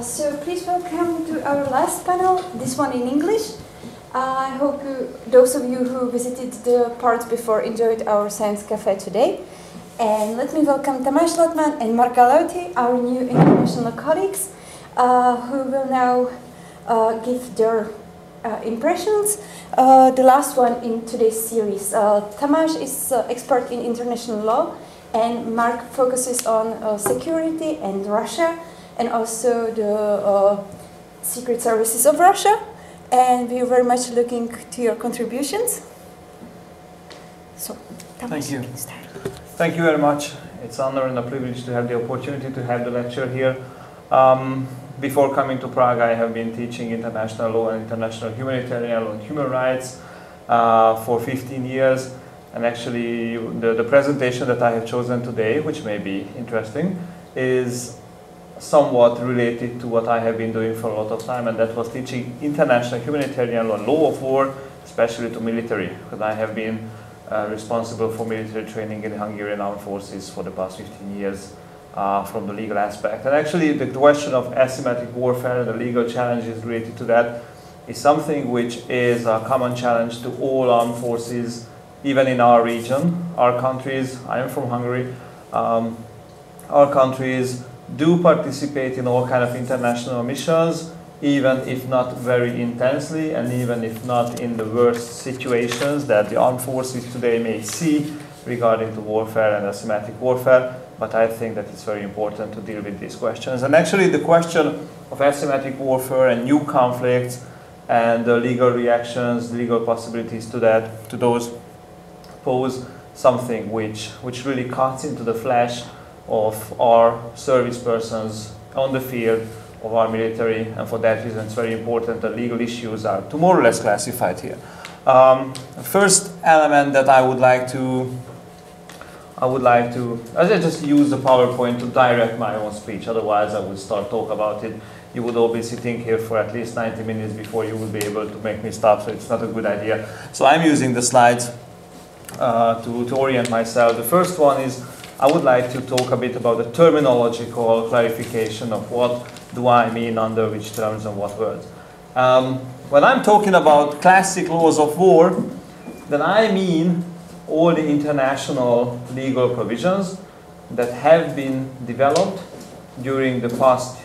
So please welcome to our last panel, this one in English. I hope those of you who visited the part before enjoyed our Science Café today. And let me welcome Tamás, Lattmann and Mark Galeotti, our new international colleagues, who will now give their impressions. The last one in today's series. Tamás is expert in international law, and Mark focuses on security and Russia, and also the secret services of Russia. And we are very much looking to your contributions. So, Tamás, thank you. Can start. Thank you very much. It's an honor and a privilege to have the opportunity to have the lecture here. Before coming to Prague, I have been teaching international law and international humanitarian law and human rights for 15 years. And actually, the presentation that I have chosen today, which may be interesting, is somewhat related to what I have been doing for a lot of time, and that was teaching international humanitarian law and law of war, especially to military, because I have been responsible for military training in the Hungarian armed forces for the past 15 years from the legal aspect. And actually the question of asymmetric warfare and the legal challenges related to that is something which is a common challenge to all armed forces, even in our region, our countries. I am from Hungary. Our countries do participate in all kind of international missions, even if not very intensely, and even if not in the worst situations that the armed forces today may see regarding to warfare and asymmetric warfare. But I think that it's very important to deal with these questions. And actually the question of asymmetric warfare and new conflicts and the legal reactions, legal possibilities to that, to those, pose something which really cuts into the flesh of our service persons on the field of our military, and for that reason it's very important that legal issues are more or less classified here. First element that I would like to, as I just use the PowerPoint to direct my own speech, otherwise I would start talk about it. You would all be sitting here for at least 90 minutes before you would be able to make me stop, so it's not a good idea. So I'm using the slides to orient myself. The first one is I would like to talk a bit about the terminological clarification of what do I mean under which terms and what words. When I'm talking about classic laws of war, then I mean all the international legal provisions that have been developed during the past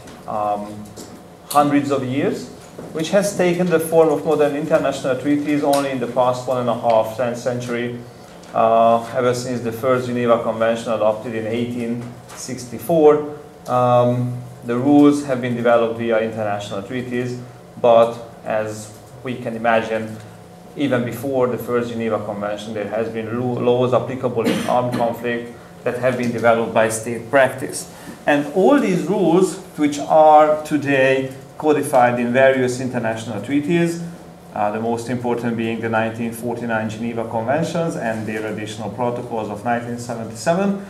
hundreds of years, which has taken the form of modern international treaties only in the past 1.5 century. Ever since the first Geneva Convention adopted in 1864, the rules have been developed via international treaties, but as we can imagine, even before the first Geneva Convention, there has been laws applicable in armed conflict that have been developed by state practice. And all these rules, which are today codified in various international treaties, the most important being the 1949 Geneva Conventions and their additional protocols of 1977.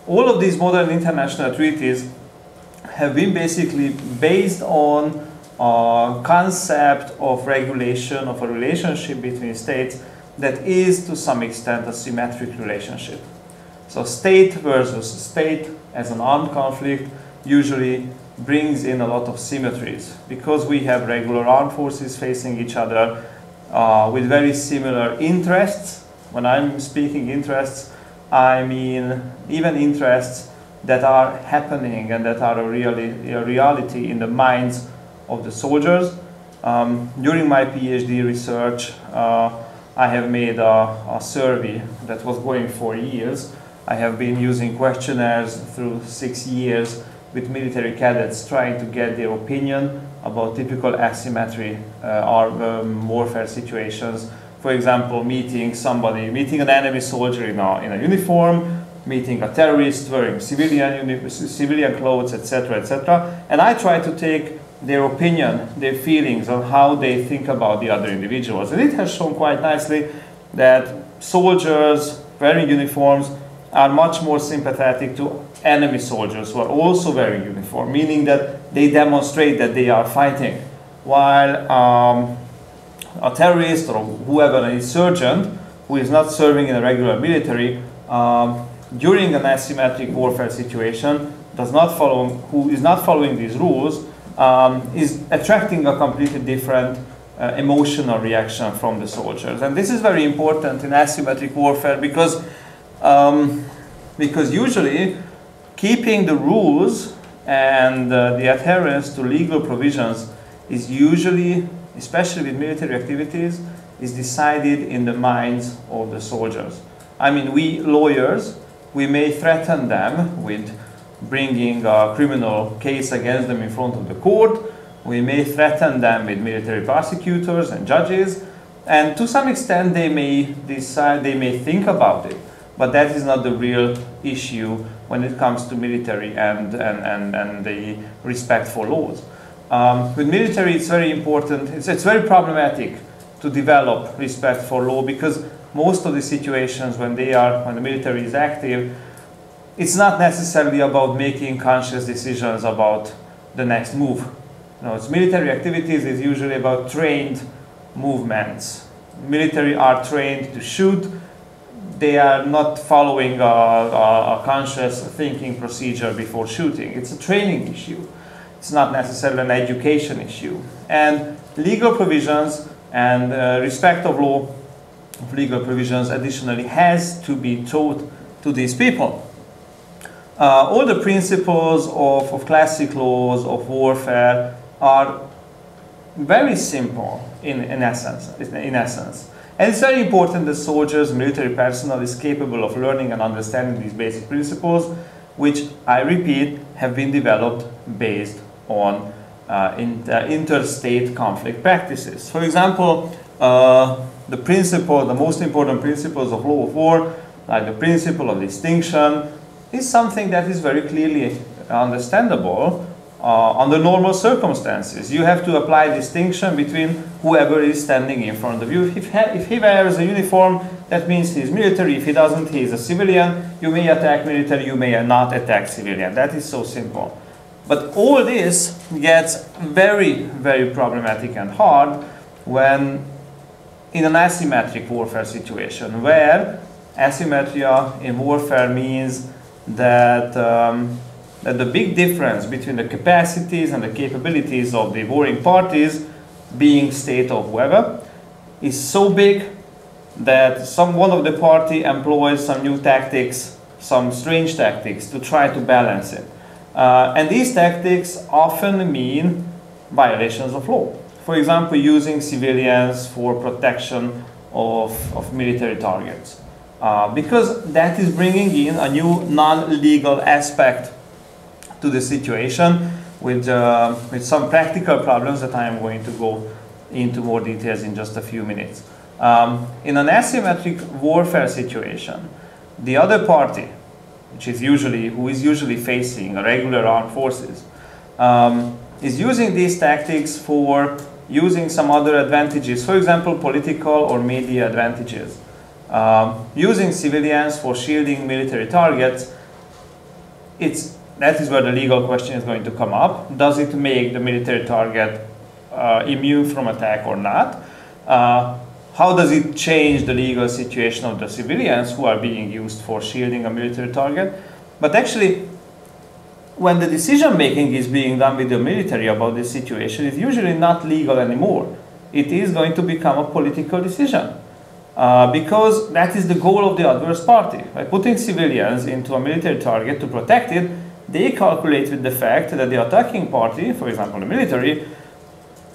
All of these modern international treaties have been basically based on a concept of regulation of a relationship between states that is to some extent a symmetric relationship. So state versus state as an armed conflict usually brings in a lot of symmetries, because we have regular armed forces facing each other with very similar interests. When I'm speaking interests, I mean even interests that are happening and that are a reality in the minds of the soldiers. During my PhD research, I have made a survey that was going for years. I have been using questionnaires through 6 years with military cadets, trying to get their opinion about typical asymmetry warfare situations. For example, meeting an enemy soldier in a uniform, meeting a terrorist wearing civilian clothes, etc., etc. And I try to take their opinion, their feelings on how they think about the other individuals. And it has shown quite nicely that soldiers wearing uniforms are much more sympathetic to enemy soldiers who are also wearing uniform, meaning that they demonstrate that they are fighting, while a terrorist or whoever, an insurgent who is not serving in a regular military during an asymmetric warfare situation who is not following these rules is attracting a completely different emotional reaction from the soldiers. And this is very important in asymmetric warfare because usually keeping the rules and the adherence to legal provisions is usually, especially with military activities, is decided in the minds of the soldiers. I mean, we lawyers, we may threaten them with bringing a criminal case against them in front of the court. We may threaten them with military prosecutors and judges. And to some extent, they may decide, they may think about it. But that is not the real issue when it comes to military and the respect for laws. With military, it's very important, it's very problematic to develop respect for law because most of the situations when the military is active, it's not necessarily about making conscious decisions about the next move. No, it's military activities is usually about trained movements. Military are trained to shoot. They are not following a conscious thinking procedure before shooting. It's a training issue. It's not necessarily an education issue. And legal provisions and respect of law, of legal provisions additionally has to be taught to these people. All the principles of classic laws of warfare are very simple in essence. And it's very important that soldiers, military personnel is capable of learning and understanding these basic principles, which, I repeat, have been developed based on interstate conflict practices. For example, the most important principles of law of war, like the principle of distinction, is something that is very clearly understandable under normal circumstances. You have to apply distinction between whoever is standing in front of you. If he wears a uniform, that means he's military. If he doesn't, he is a civilian. You may attack military, you may not attack civilian. That is so simple. But all this gets very, very problematic and hard when in an asymmetric warfare situation, where asymmetria in warfare means that that the big difference between the capacities and the capabilities of the warring parties, being state or whoever, is so big that one of the party employs some new tactics, some strange tactics to try to balance it. And these tactics often mean violations of law. For example, using civilians for protection of military targets. Because that is bringing in a new non-legal aspect to the situation with some practical problems that I am going to go into more details in just a few minutes. In an asymmetric warfare situation, the other party, who is usually facing regular armed forces, is using these tactics for using some other advantages, for example, political or media advantages. Using civilians for shielding military targets, that is where the legal question is going to come up. Does it make the military target immune from attack or not? How does it change the legal situation of the civilians who are being used for shielding a military target? But actually, when the decision making is being done with the military about this situation, it's usually not legal anymore. It is going to become a political decision. Because that is the goal of the adverse party. By putting civilians into a military target to protect it, they calculate with the fact that the attacking party, for example the military,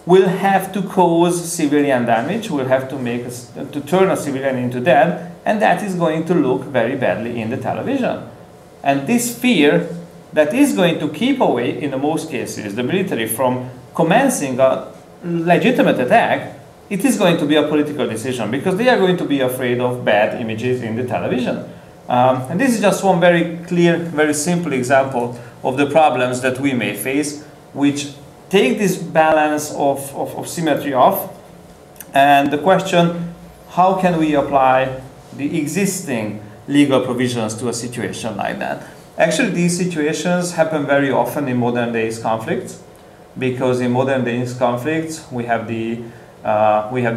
will have to cause civilian damage, will have to turn a civilian into dead, and that is going to look very badly in the television. And this fear that is going to keep away, in the most cases, the military from commencing a legitimate attack, it is going to be a political decision because they are going to be afraid of bad images in the television. And this is just one very clear, very simple example of the problems that we may face, which take this balance of symmetry off. And the question, how can we apply the existing legal provisions to a situation like that? Actually, these situations happen very often in modern days conflicts, because in modern days conflicts we have the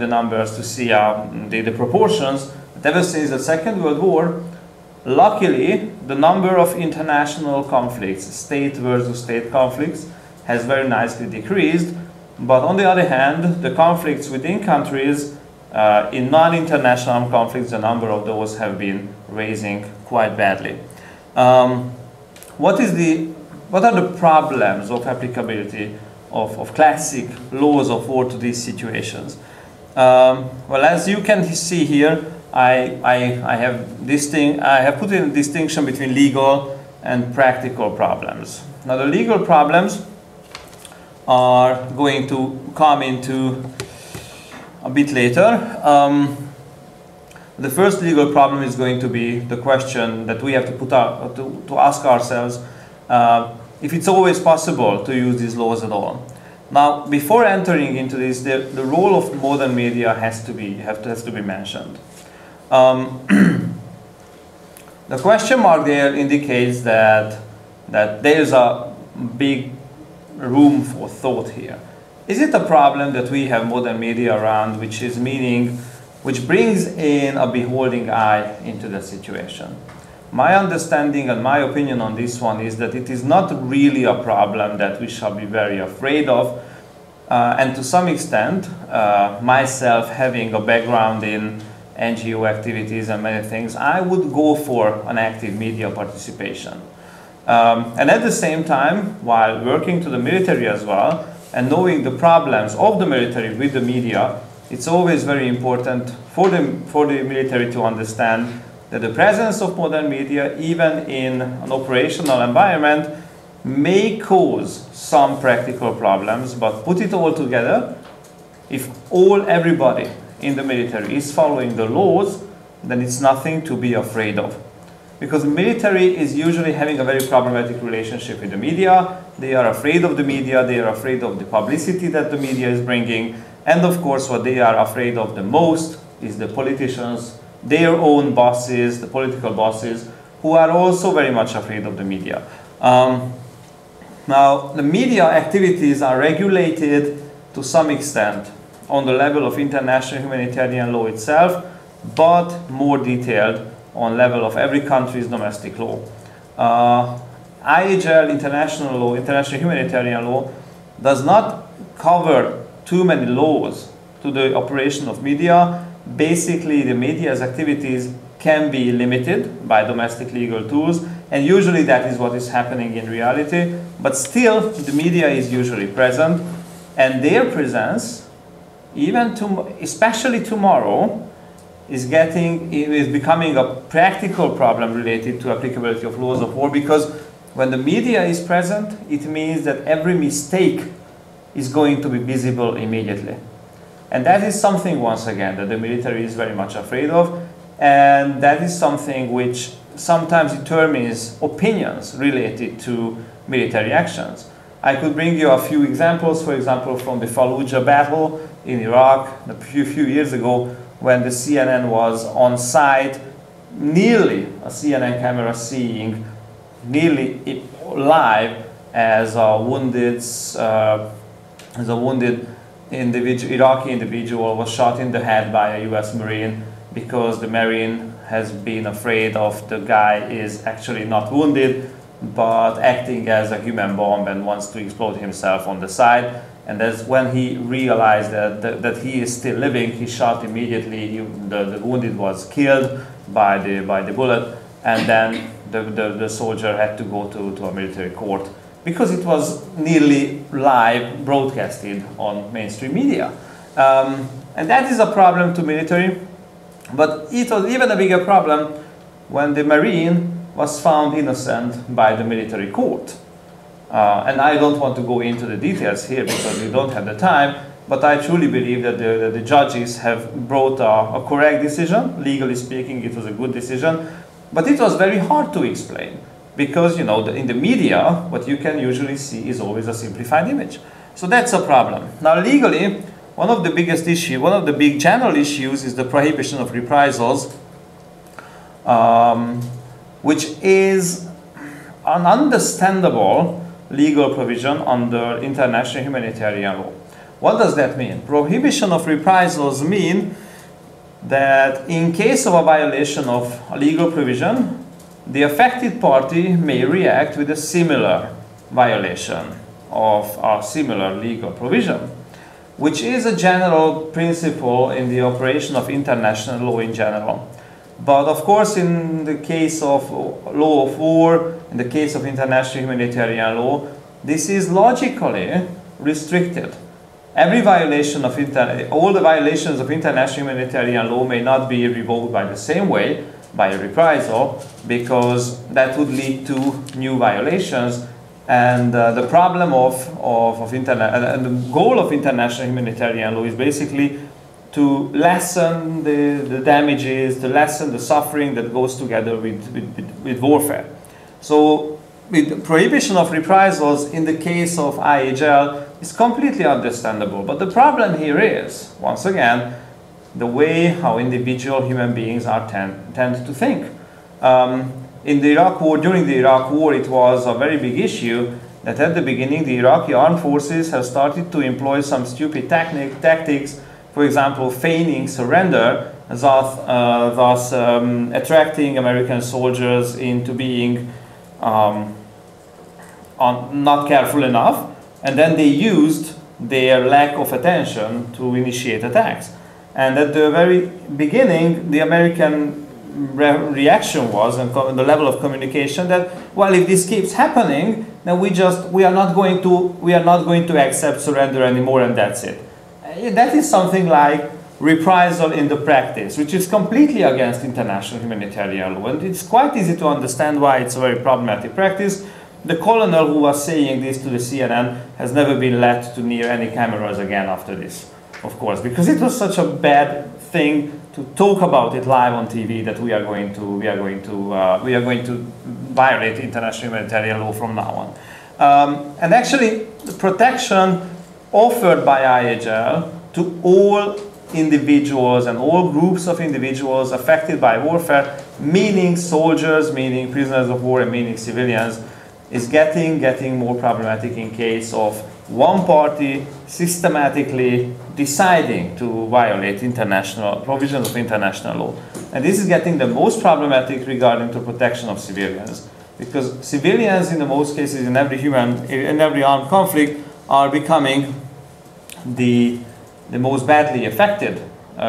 numbers to see the proportions. But ever since the Second World War, luckily, the number of international conflicts, state versus state conflicts, has very nicely decreased. But on the other hand, the conflicts within countries, in non-international conflicts, the number of those have been raising quite badly. What are the problems of applicability of classic laws of war to these situations? Well, as you can see here, I have put in a distinction between legal and practical problems. Now, the legal problems are going to come into a bit later. The first legal problem is going to be the question that we have to ask ourselves if it's always possible to use these laws at all. Now, before entering into this, the role of modern media has to be mentioned. The question mark there indicates that there's a big room for thought here. Is it a problem that we have modern media around, which brings in a beholding eye into the situation? My understanding and my opinion on this one is that it is not really a problem that we shall be very afraid of. And to some extent, myself having a background in NGO activities and many things, I would go for an active media participation. And at the same time, while working to the military as well, and knowing the problems of the military with the media, it's always very important for the military to understand that the presence of modern media, even in an operational environment, may cause some practical problems, but put it all together, if everybody in the military is following the laws, then it's nothing to be afraid of. Because the military is usually having a very problematic relationship with the media. They are afraid of the media, they are afraid of the publicity that the media is bringing, and of course what they are afraid of the most is the politicians, their own bosses, the political bosses, who are also very much afraid of the media. Now, the media activities are regulated to some extent on the level of international humanitarian law itself, but more detailed on level of every country's domestic law. IHL, international law, international humanitarian law, does not cover too many laws to the operation of media. Basically, the media's activities can be limited by domestic legal tools, and usually that is what is happening in reality, but still the media is usually present, and their presence, especially tomorrow, is becoming a practical problem related to applicability of laws of war, because when the media is present, it means that every mistake is going to be visible immediately. And that is something, once again, that the military is very much afraid of, and that is something which sometimes determines opinions related to military actions. I could bring you a few examples, for example, from the Fallujah battle in Iraq a few years ago, when the CNN was on site, nearly a CNN camera seeing nearly live as a wounded Iraqi individual was shot in the head by a US Marine, because the Marine has been afraid of the guy is actually not wounded, but acting as a human bomb and wants to explode himself on the side. And that's when he realized that he is still living. He shot immediately. The wounded was killed by the bullet, and then the soldier had to go to a military court because it was nearly live broadcasted on mainstream media. And that is a problem to military, but it was even a bigger problem when the Marine was found innocent by the military court. And I don't want to go into the details here because we don't have the time, but I truly believe that the judges have brought a correct decision. Legally speaking, it was a good decision, but it was very hard to explain because, in the media, what you can usually see is always a simplified image. So that's a problem. Now, legally, one of the big general issues is the prohibition of reprisals, which is an understandable legal provision under international humanitarian law. What does that mean? Prohibition of reprisals mean that in case of a violation of a legal provision, the affected party may react with a similar violation of a similar legal provision, which is a general principle in the operation of international law in general. But of course, in the case of law of war, in the case of international humanitarian law, this is logically restricted. Every violation of all the violations of international humanitarian law may not be revoked by the same way, by a reprisal, because that would lead to new violations. And the problem and the goal of international humanitarian law is basically to lessen the damages, to lessen the suffering that goes together with warfare. So with prohibition of reprisals in the case of IHL is completely understandable. But the problem here is, once again, the way how individual human beings are tend to think. In the Iraq War, during the Iraq War, it was a very big issue that at the beginning the Iraqi armed forces have started to employ some stupid tactics, for example, feigning surrender, thus attracting American soldiers into being not careful enough, and then they used their lack of attention to initiate attacks. And at the very beginning, the American reaction was, and the level of communication, that, well, if this keeps happening, then we are not going to accept surrender anymore, and that's it. That is something like reprisal in the practice, which is completely against international humanitarian law, and it's quite easy to understand why it's a very problematic practice. The colonel who was saying this to the CNN has never been let to near any cameras again after this, of course, because it was such a bad thing to talk about it live on TV that we are going to violate international humanitarian law from now on. And actually, the protection offered by IHL to all individuals and all groups of individuals affected by warfare, meaning soldiers, meaning prisoners of war, and meaning civilians, is getting more problematic in case of one party systematically deciding to violate international provisions of international law. And this is getting the most problematic regarding the protection of civilians, because civilians in the most cases in every armed conflict are becoming the most badly affected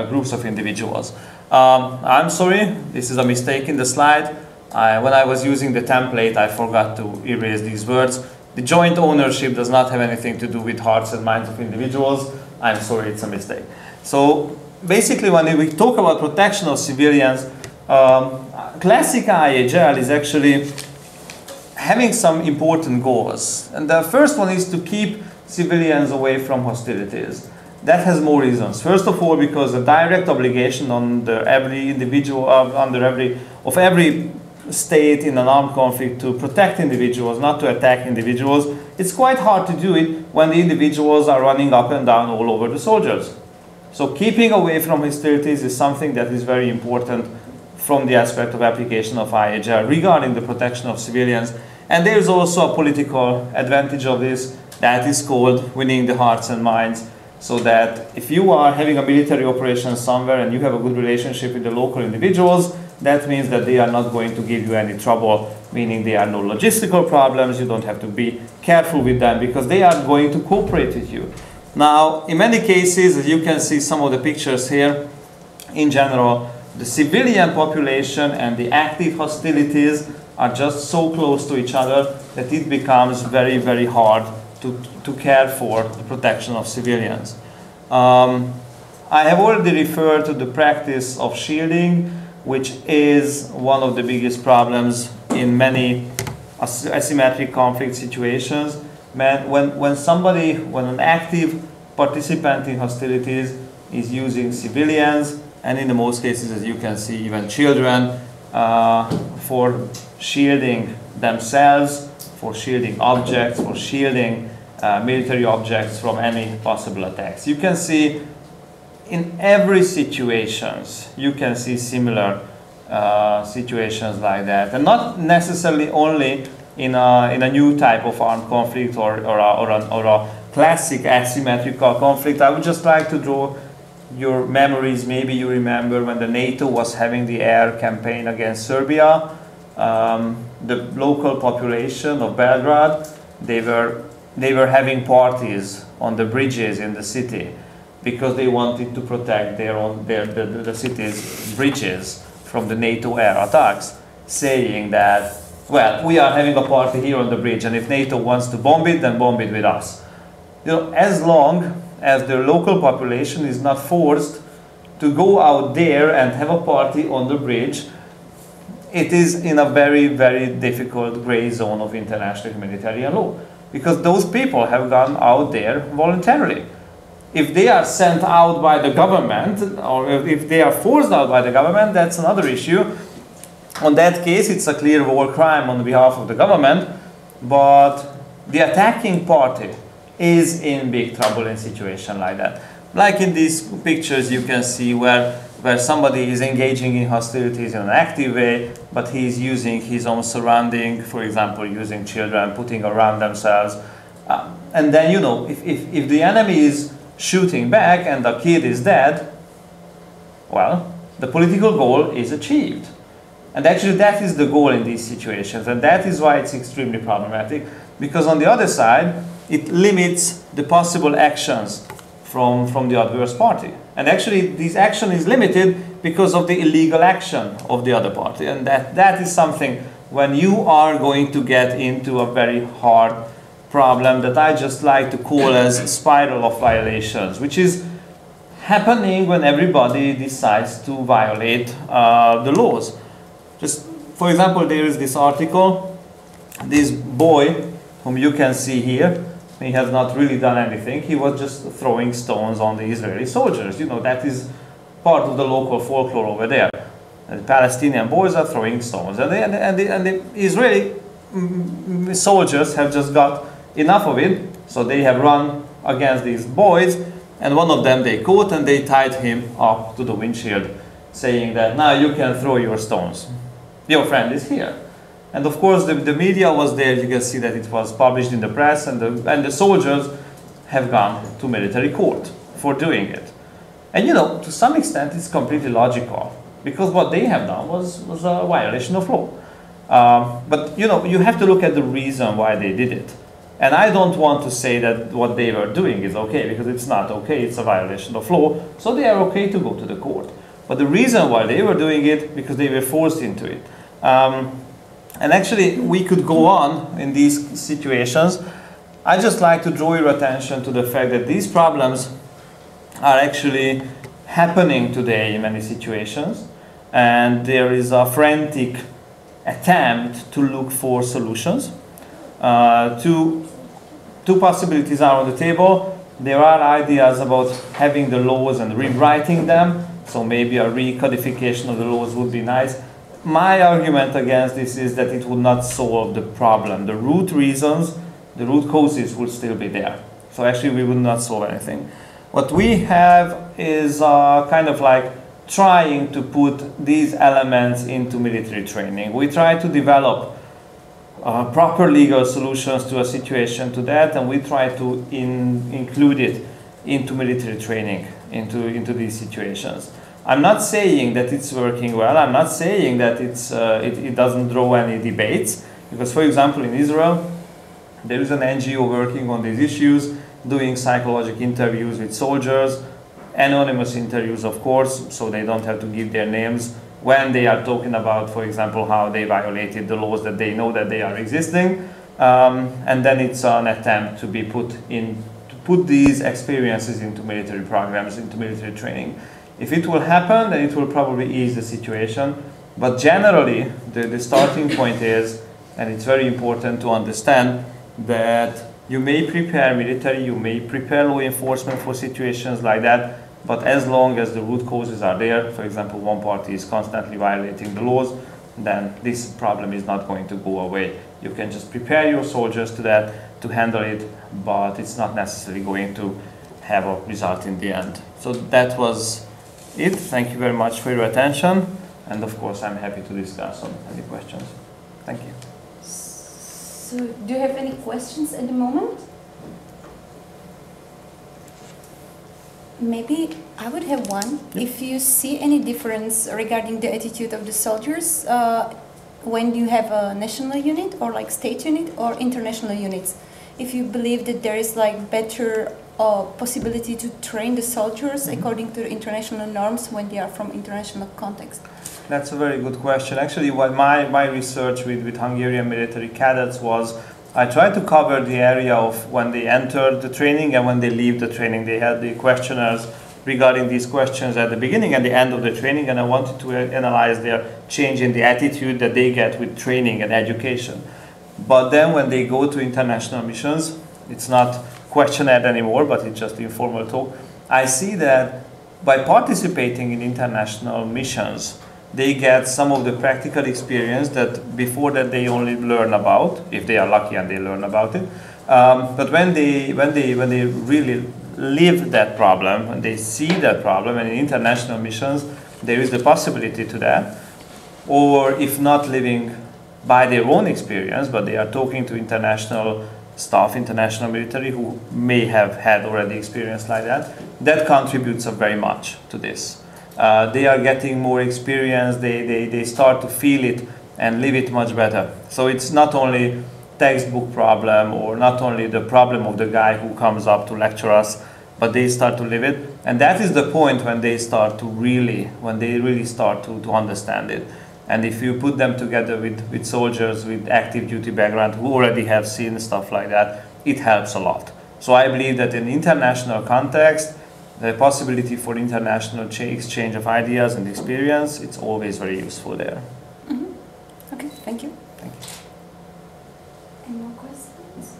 groups of individuals. I'm sorry, this is a mistake in the slide. When I was using the template, I forgot to erase these words. The joint ownership does not have anything to do with hearts and minds of individuals. I'm sorry, it's a mistake. So basically, when we talk about protection of civilians, classic IHL is actually having some important goals. And the first one is to keep civilians away from hostilities. That has more reasons. First of all, because a direct obligation under every individual, of every state in an armed conflict to protect individuals, not to attack individuals. It's quite hard to do it when the individuals are running up and down all over the soldiers. So keeping away from hostilities is something that is very important from the aspect of application of IHL regarding the protection of civilians. And there's also a political advantage of this that is called winning the hearts and minds, so that if you are having a military operation somewhere and you have a good relationship with the local individuals, that means that they are not going to give you any trouble, meaning there are no logistical problems, you don't have to be careful with them because they are going to cooperate with you. Now, in many cases, as you can see some of the pictures here, in general, the civilian population and the active hostilities are just so close to each other that it becomes very, very hard to care for the protection of civilians. I have already referred to the practice of shielding, which is one of the biggest problems in many asymmetric conflict situations. When an active participant in hostilities is using civilians, and in the most cases, as you can see, even children, for shielding themselves, for shielding objects, for shielding military objects from any possible attacks. You can see in every situations, you can see similar situations like that, and not necessarily only in a new type of armed conflict or a classic asymmetrical conflict. I would just like to draw your memories. Maybe you remember when the NATO was having the air campaign against Serbia. The local population of Belgrade, they were they were having parties on the bridges in the city because they wanted to protect the city's bridges from the NATO air attacks, saying that, well, we are having a party here on the bridge, and if NATO wants to bomb it, then bomb it with us. You know, as long as the local population is not forced to go out there and have a party on the bridge, it is in a very, very difficult gray zone of international humanitarian law, because those people have gone out there voluntarily. If they are sent out by the government, or if they are forced out by the government, that's another issue. On that case, it's a clear war crime on behalf of the government, but the attacking party is in big trouble in a situation like that. Like in these pictures, you can see where somebody is engaging in hostilities in an active way, but he's using his own surrounding, for example, using children, putting around themselves. And then, you know, if the enemy is shooting back and the kid is dead, well, the political goal is achieved. And actually that is the goal in these situations, and that is why it's extremely problematic, because on the other side, it limits the possible actions from the adverse party. And actually this action is limited because of the illegal action of the other party, and that is something when you are going to get into a very hard problem that I just like to call as a spiral of violations, which is happening when everybody decides to violate the laws. Just for example, there is this article, this boy whom you can see here, he has not really done anything, he was just throwing stones on the Israeli soldiers. You know, that is part of the local folklore over there. The Palestinian boys are throwing stones, and the Israeli soldiers have just got enough of it, so they have run against these boys, and one of them they caught and they tied him up to the windshield, saying that now you can throw your stones. Your friend is here. And of course the media was there, you can see that it was published in the press, and the soldiers have gone to military court for doing it. And you know, to some extent it's completely logical, because what they have done was a violation of law. But you know, you have to look at the reason why they did it. And I don't want to say that what they were doing is okay, because it's not okay, it's a violation of law, so they are okay to go to the court. But the reason why they were doing it, because they were forced into it. And actually, we could go on in these situations. I just like to draw your attention to the fact that these problems are actually happening today in many situations, and there is a frantic attempt to look for solutions. Two possibilities are on the table. There are ideas about having the laws and rewriting them, so maybe a recodification of the laws would be nice. My argument against this is that it would not solve the problem. The root reasons, the root causes would still be there. So actually we would not solve anything. What we have is kind of like trying to put these elements into military training. We try to develop proper legal solutions to a situation to that, and we try to include it into military training, into these situations. I'm not saying that it's working well. I'm not saying that it doesn't draw any debates, because for example in Israel there is an NGO working on these issues, doing psychological interviews with soldiers, anonymous interviews of course, so they don't have to give their names when they are talking about, for example, how they violated the laws that they know that they are existing, and then it's an attempt to put these experiences into military programs, into military training. If it will happen, then it will probably ease the situation. But generally, the starting point is, and it's very important to understand, that you may prepare military, you may prepare law enforcement for situations like that, but as long as the root causes are there, for example, one party is constantly violating the laws, then this problem is not going to go away. You can just prepare your soldiers to handle it, but it's not necessarily going to have a result in the end. So that was it. Thank you very much for your attention, and of course I'm happy to discuss on any questions. Thank you. So do you have any questions at the moment? Maybe I would have one. Yep. If you see any difference regarding the attitude of the soldiers when you have a national unit or like state unit or international units, if you believe that there is like better possibility to train the soldiers according to international norms when they are from international context. That's a very good question. Actually, what my research with Hungarian military cadets was, I tried to cover the area of when they enter the training and when they leave the training. They had the questionnaires regarding these questions at the beginning and the end of the training, and I wanted to analyze their change in the attitude that they get with training and education. But then when they go to international missions, it's not questionnaire anymore, but it's just informal talk. I see that by participating in international missions, they get some of the practical experience that before that they only learn about, if they are lucky and they learn about it. But when they really live that problem, when they see that problem, and in international missions, there is the possibility to that. Or if not living by their own experience, but they are talking to international staff, international military, who may have had already experience like that, that contributes very much to this. They are getting more experience, they start to feel it and live it much better. So it's not only textbook problem or not only the problem of the guy who comes up to lecture us, but they start to live it. And that is the point when they start to really start to understand it. And if you put them together with soldiers with active duty background who already have seen stuff like that, it helps a lot. So I believe that in international context, the possibility for international exchange of ideas and experience, it's always very useful there. Mm-hmm. Okay, thank you. Thank you. Any more questions?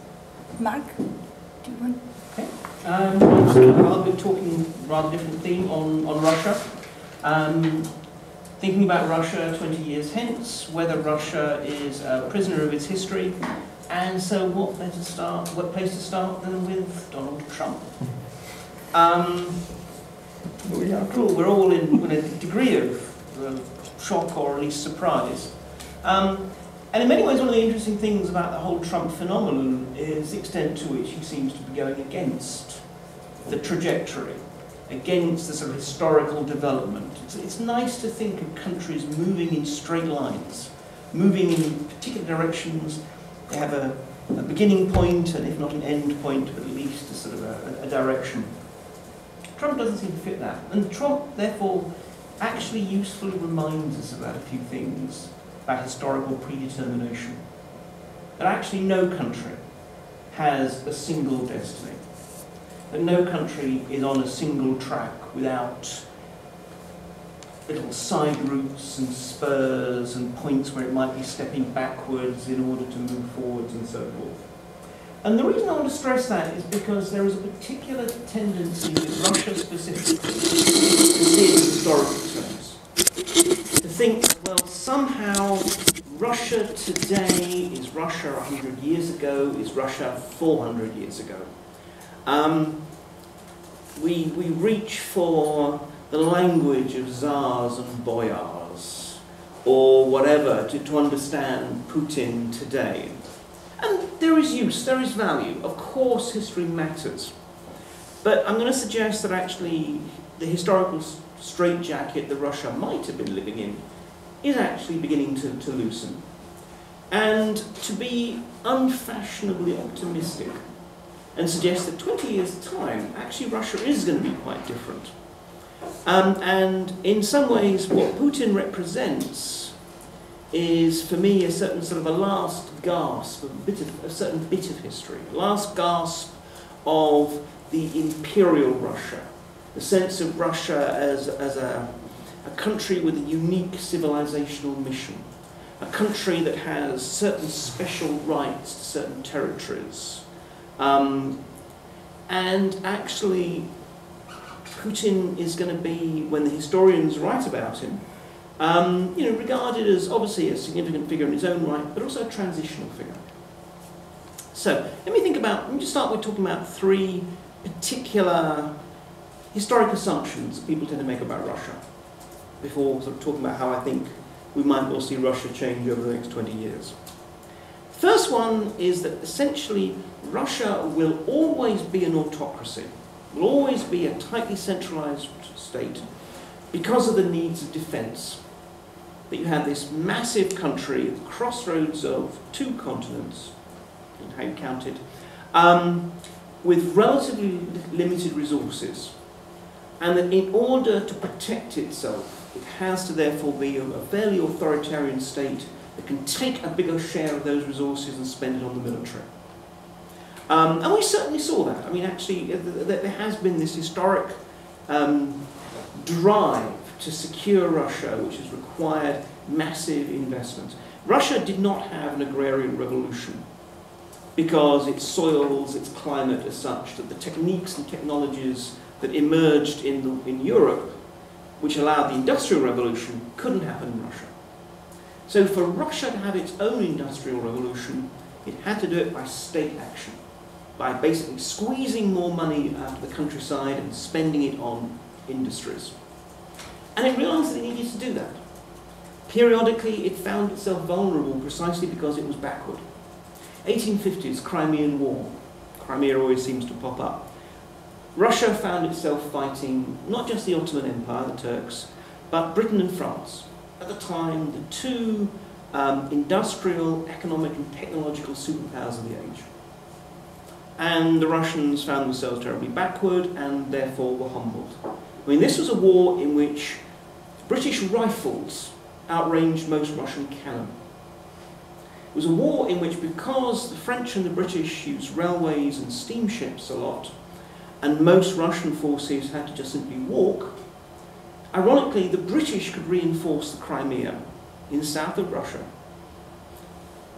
Mark, do you want? Okay. I'll be talking rather different theme on Russia. Thinking about Russia 20 years hence, whether Russia is a prisoner of its history, and so what place to start than with Donald Trump. We're all in a degree of shock or at least surprise. And in many ways, one of the interesting things about the whole Trump phenomenon is the extent to which he seems to be going against the trajectory, against the sort of historical development. It's nice to think of countries moving in straight lines, moving in particular directions. They have a beginning point, and if not an end point, but at least a sort of a direction. Trump doesn't seem to fit that. And Trump, therefore, actually usefully reminds us about a few things about historical predetermination. That actually no country has a single destiny. That no country is on a single track without little side routes and spurs and points where it might be stepping backwards in order to move forwards and so forth. And the reason I want to stress that is because there is a particular tendency with Russia specifically to see it in historical terms. To think, well, somehow Russia today is Russia 100 years ago, is Russia 400 years ago. We reach for the language of tsars and boyars, or whatever, to understand Putin today. And there is use, there is value. Of course history matters. But I'm going to suggest that actually the historical straitjacket that Russia might have been living in is actually beginning to loosen. And to be unfashionably optimistic and suggest that 20 years' time, actually Russia is going to be quite different. And in some ways, what Putin represents is, for me, a certain sort of a last gasp, a certain bit of history, last gasp of the imperial Russia, the sense of Russia as a country with a unique civilizational mission, a country that has certain special rights to certain territories. And actually, Putin is going to be, when the historians write about him, regarded as obviously a significant figure in his own right, but also a transitional figure. So let me just start with talking about three particular historic assumptions that people tend to make about Russia, before sort of talking about how I think we might well see Russia change over the next 20 years. First one is that essentially Russia will always be an autocracy, will always be a tightly centralized state because of the needs of defense. That you have this massive country at the crossroads of two continents, and how you count it, with relatively limited resources, and that in order to protect itself, it has to therefore be a fairly authoritarian state that can take a bigger share of those resources and spend it on the military. And we certainly saw that. I mean, actually, there has been this historic drive to secure Russia, which has required massive investment. Russia did not have an agrarian revolution because its soils, its climate is such that the techniques and technologies that emerged in Europe, which allowed the Industrial Revolution, couldn't happen in Russia. So for Russia to have its own Industrial Revolution, it had to do it by state action, by basically squeezing more money out of the countryside and spending it on industries. And it realised that it needed to do that. Periodically, it found itself vulnerable precisely because it was backward. 1850s, Crimean War. Crimea always seems to pop up. Russia found itself fighting not just the Ottoman Empire, the Turks, but Britain and France. At the time, the two industrial, economic and technological superpowers of the age. And the Russians found themselves terribly backward and therefore were humbled. I mean, this was a war in which British rifles outranged most Russian cannon. It was a war in which, because the French and the British used railways and steamships a lot, and most Russian forces had to just simply walk, ironically, the British could reinforce the Crimea in the south of Russia,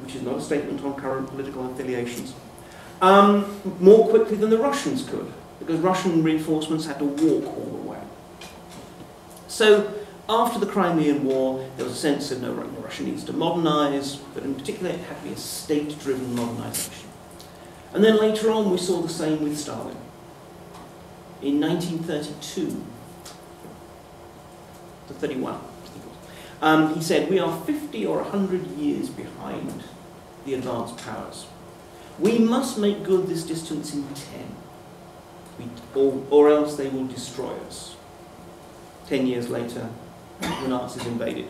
which is not a statement on current political affiliations, more quickly than the Russians could, because Russian reinforcements had to walk all the way. So, after the Crimean War, there was a sense of no, Russia needs to modernise, but in particular it had to be a state-driven modernisation. And then later on we saw the same with Stalin. In 1932, to 31, he said, "We are 50 or 100 years behind the advanced powers. We must make good this distance in 10, or else they will destroy us." 10 years later, the Nazis invaded.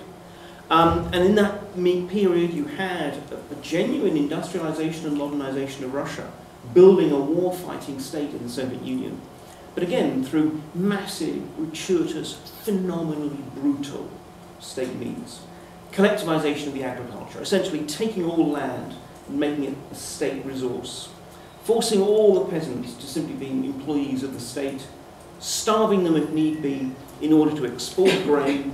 And in that period, you had a genuine industrialization and modernization of Russia, building a war-fighting state in the Soviet Union. But again, through massive, gratuitous, phenomenally brutal state means. Collectivization of the agriculture, essentially taking all land and making it a state resource. Forcing all the peasants to simply be employees of the state, starving them if need be, in order to export grain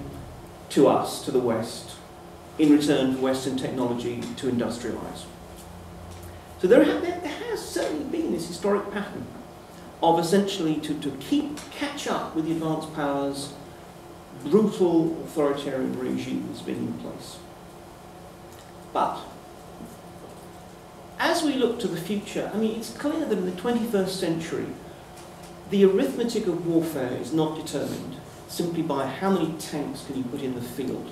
to us, to the West, in return for Western technology to industrialize. So there has certainly been this historic pattern of essentially to catch up with the advanced powers, brutal authoritarian regimes being in place. But as we look to the future, I mean, it's clear that in the 21st century, the arithmetic of warfare is not determined simply by how many tanks can you put in the field,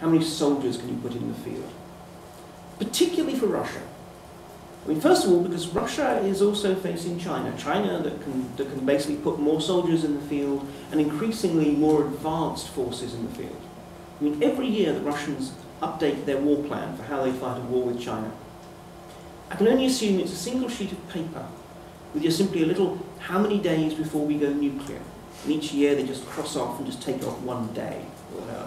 how many soldiers can you put in the field, particularly for Russia. I mean, first of all, because Russia is also facing China that can basically put more soldiers in the field and increasingly more advanced forces in the field. I mean, every year the Russians update their war plan for how they fight a war with China. I can only assume it's a single sheet of paper with just simply a little, how many days before we go nuclear? And each year they just cross off and just take off one day.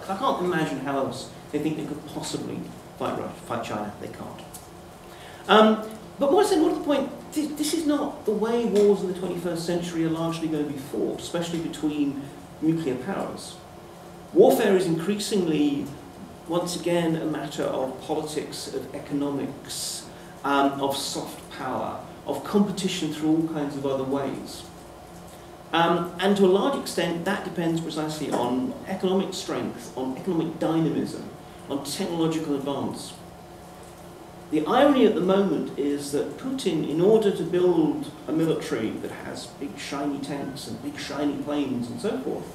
I can't imagine how else they think they could possibly fight China. They can't. But more to the point, this is not the way wars in the 21st century are largely going to be fought, especially between nuclear powers. Warfare is increasingly, once again, a matter of politics, of economics, of soft power, of competition through all kinds of other ways. And to a large extent, that depends precisely on economic strength, on economic dynamism, on technological advance. The irony at the moment is that Putin, in order to build a military that has big shiny tanks and big shiny planes and so forth,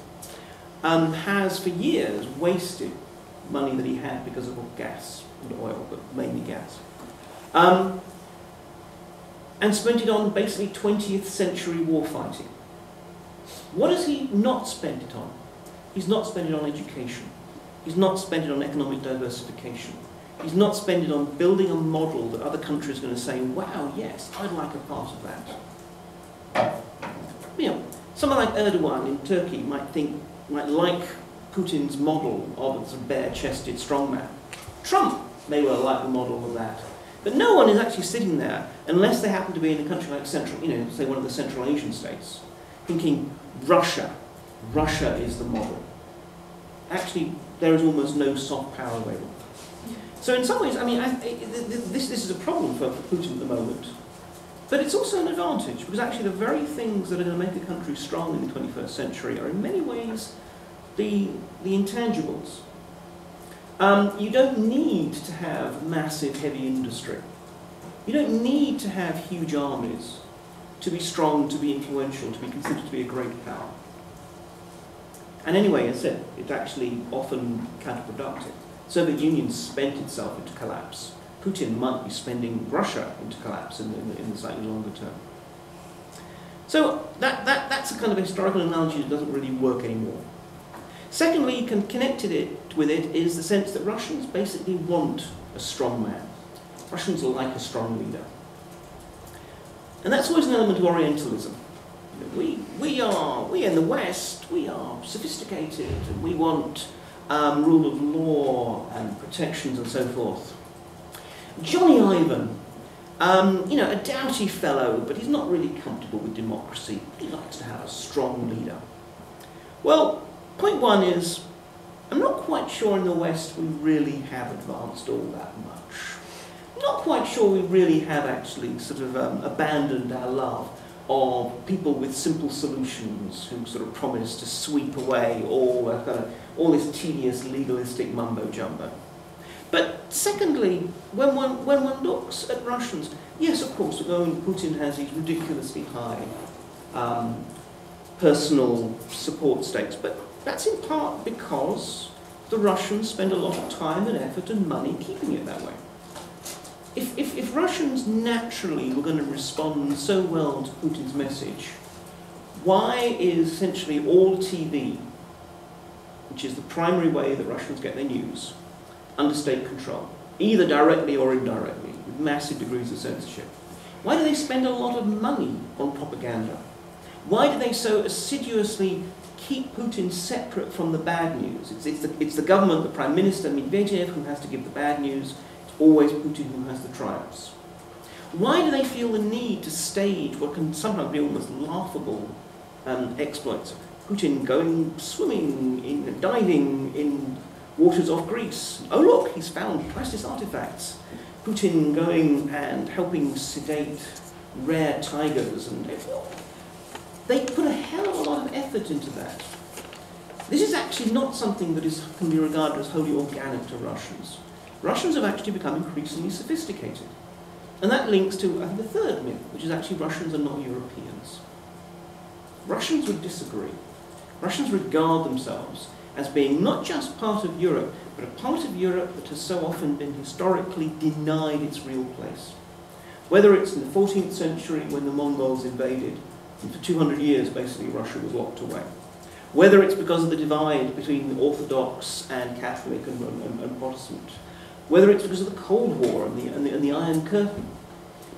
has for years wasted money that he had because of gas and oil, but mainly gas. And spent it on basically 20th century warfighting. What has he not spent it on? He's not spent it on education. He's not spent it on economic diversification. He's not spending on building a model that other countries are going to say, wow, yes, I'd like a part of that. You know, someone like Erdogan in Turkey might like Putin's model of a bare-chested strongman. Trump may well like the model of that. But no one is actually sitting there, unless they happen to be in a country like say one of the Central Asian states, thinking, Russia is the model. Actually, there is almost no soft power available. So in some ways, I mean, this is a problem for Putin at the moment. But it's also an advantage, because actually the very things that are going to make a country strong in the 21st century are in many ways the intangibles. You don't need to have massive, heavy industry. You don't need to have huge armies to be strong, to be influential, to be considered to be a great power. And anyway, as I said, it's actually often counterproductive. Soviet Union spent itself into collapse. Putin might be spending Russia into collapse in the slightly longer term. So that's a kind of historical analogy that doesn't really work anymore. Secondly, connected with it is the sense that Russians basically want a strong man. Russians like a strong leader. And that's always an element of Orientalism. We in the West, we are sophisticated, and we want rule of law and protections and so forth. Johnny Ivan, a doughty fellow, but he's not really comfortable with democracy. He likes to have a strong leader. Well, point one is, I'm not quite sure in the West we really have advanced all that much. I'm not quite sure we really have actually sort of abandoned our love of people with simple solutions who sort of promise to sweep away all this tedious legalistic mumbo-jumbo. But secondly, when one looks at Russians, yes, of course, Putin has these ridiculously high personal support stakes, but that's in part because the Russians spend a lot of time and effort and money keeping it that way. If Russians naturally were going to respond so well to Putin's message, why is essentially all TV, which is the primary way that Russians get their news, under state control, either directly or indirectly, with massive degrees of censorship? Why do they spend a lot of money on propaganda? Why do they so assiduously keep Putin separate from the bad news? It's the government, the Prime Minister, Medvedev, who has to give the bad news. It's always Putin who has the triumphs. Why do they feel the need to stage what can sometimes be almost laughable exploits? Putin going swimming, diving in waters off Greece. Oh look, he's found priceless artifacts. Putin going and helping sedate rare tigers, and they put a hell of a lot of effort into that. This is actually not something that can be regarded as wholly organic to Russians. Russians have actually become increasingly sophisticated. And that links to, I think, the third myth, which is actually Russians are not Europeans. Russians would disagree. Russians regard themselves as being not just part of Europe, but a part of Europe that has so often been historically denied its real place. Whether it's in the 14th century when the Mongols invaded, and for 200 years basically Russia was locked away. Whether it's because of the divide between the Orthodox and Catholic and Protestant. Whether it's because of the Cold War and the Iron Curtain.